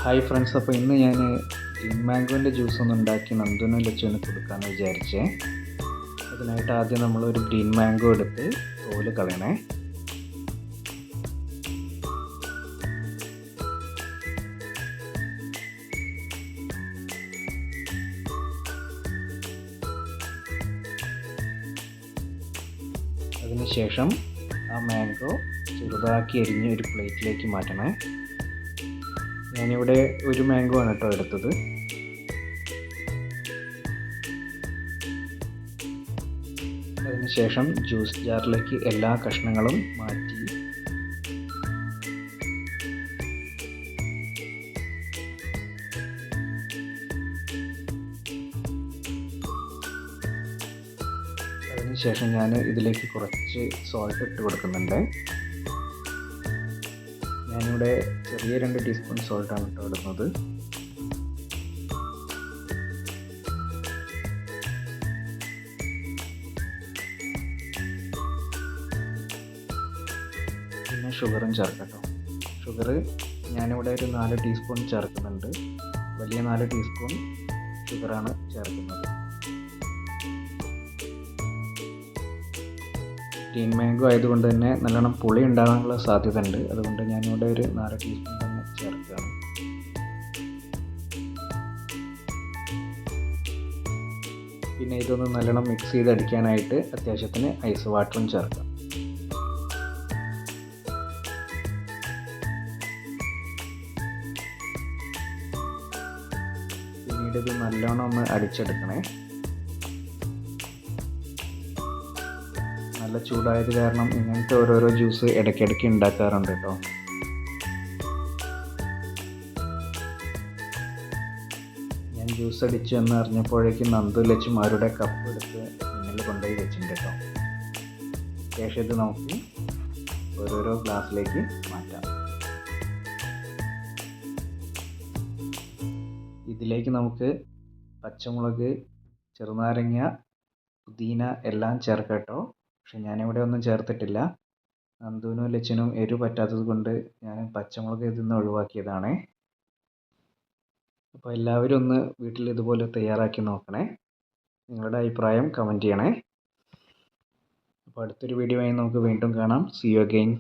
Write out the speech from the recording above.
Hi friends, അപ്പോൾ ഇന്ന് ഞാൻ ഗ്രീൻ മാംഗോൻ്റെ ജ്യൂസ് ഒന്ന് ഉണ്ടാക്കി നന്ദുവിനും ലച്ചുവിന് കൊടുക്കാമെന്ന് വിചാരിച്ചേ. അതിനായിട്ട് ആദ്യം നമ്മളൊരു ഗ്രീൻ മാംഗോ എടുത്ത് തോല് കളയണേ. അതിനുശേഷം ആ മാംഗോ ചെറുതാക്കി അരിഞ്ഞ് ഒരു പ്ലേറ്റിലേക്ക് മാറ്റണേ. ഞാനിവിടെ ഒരു മാംഗോ ആണ് കേട്ടോ എടുത്തത്. അതിനുശേഷം ജ്യൂസ് ജാറിലേക്ക് എല്ലാ കഷ്ണങ്ങളും മാറ്റി അതിനുശേഷം ഞാൻ ഇതിലേക്ക് കുറച്ച് സോൾട്ട് ഇട്ട് കൊടുക്കുന്നുണ്ട്. ഞാനിവിടെ ചെറിയ 2 ടീസ്പൂൺ സോൾട്ടാണ് ഇട്ട് ഇടുന്നത്. പിന്നെ ഷുഗറും ചേർക്കട്ടോ. ഷുഗർ ഞാനിവിടെ ഒരു 4 ടീസ്പൂൺ ചേർക്കുന്നുണ്ട്. വലിയ 4 ടീസ്പൂൺ ഷുഗറാണ് ചേർക്കുന്നത്. ഗ്രീൻ മാംഗോ ആയതുകൊണ്ട് തന്നെ നല്ലോണം പുളി ഉണ്ടാകാനുള്ള സാധ്യത ഉണ്ട്. അതുകൊണ്ട് ഞാനിവിടെ ഒരു 4 ടീസ്പൂൺ തന്നെ ചേർക്കുകയാണ്. പിന്നെ ഇതൊന്ന് നല്ലോണം മിക്സ് ചെയ്തടിക്കാനായിട്ട് അത്യാവശ്യത്തിന് ഐസ് വാട്ടറും ചേർക്കാം. പിന്നീട് ഇത് നല്ലോണം ഒന്ന് അടിച്ചെടുക്കണേ. നല്ല ചൂടായത് കാരണം ഇങ്ങനത്തെ ഓരോരോ ജ്യൂസ് ഇടയ്ക്കിടയ്ക്ക് ഉണ്ടാക്കാറുണ്ട് കേട്ടോ. ഞാൻ ജ്യൂസ് അടിച്ചു എന്ന് അറിഞ്ഞപ്പോഴേക്കും നന്ദു ലച്ചുമാരുടെ കപ്പ് എടുത്ത് മുന്നിൽ കൊണ്ടുപോയി വെച്ചിട്ടുണ്ട് കേട്ടോ. ശേഷം ഇത് നമുക്ക് ഓരോരോ ഗ്ലാസ്സിലേക്ക് മാറ്റാം. ഇതിലേക്ക് നമുക്ക് പച്ചമുളക്, ചെറുനാരങ്ങ, പുതിന എല്ലാം ചേർക്കാം കേട്ടോ. പക്ഷെ ഞാനിവിടെ ഒന്നും ചേർത്തിട്ടില്ല. നന്ദുവിനും ലച്ചിനും എരിവ് പറ്റാത്തത് കൊണ്ട് ഞാൻ പച്ചമുളക് ഇതിൽ നിന്ന് ഒഴിവാക്കിയതാണ്. അപ്പോൾ എല്ലാവരും ഒന്ന് വീട്ടിൽ ഇതുപോലെ തയ്യാറാക്കി നോക്കണേ. നിങ്ങളുടെ അഭിപ്രായം കമൻറ്റ് ചെയ്യണേ. അപ്പോൾ അടുത്തൊരു വീഡിയോ ആയി നമുക്ക് വീണ്ടും കാണാം. See you again.